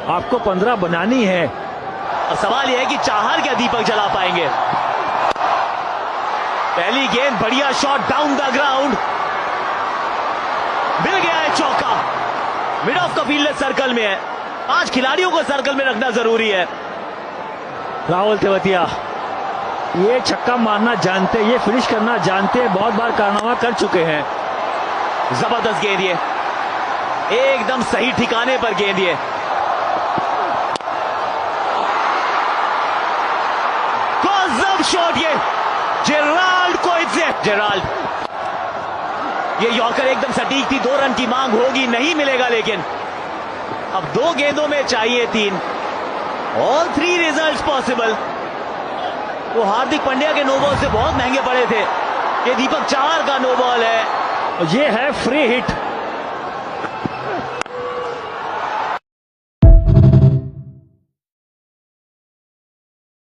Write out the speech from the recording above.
आपको 15 बनानी है। और सवाल यह है कि चाहर क्या दीपक जला पाएंगे। पहली गेंद, बढ़िया शॉट डाउन द ग्राउंड, मिल गया है चौका। मिड ऑफ का फील्डर सर्कल में है। 5 खिलाड़ियों को सर्कल में रखना जरूरी है। राहुल तेवतिया ये छक्का मारना जानते, ये फिनिश करना जानते हैं, बहुत बार कारनामा कर चुके हैं। जबरदस्त गेंद, ये एकदम सही ठिकाने पर गेंद, ये गजब शॉट, ये जेराल्ड जेराल्ड, ये यॉर्कर एकदम सटीक थी। 2 रन की मांग होगी, नहीं मिलेगा, लेकिन अब 2 गेंदों में चाहिए 3। All 3 results possible. वो हार्दिक पांड्या के नो बॉल से बहुत महंगे पड़े थे। ये दीपक चाहर का नो बॉल है। ये है फ्री हिट।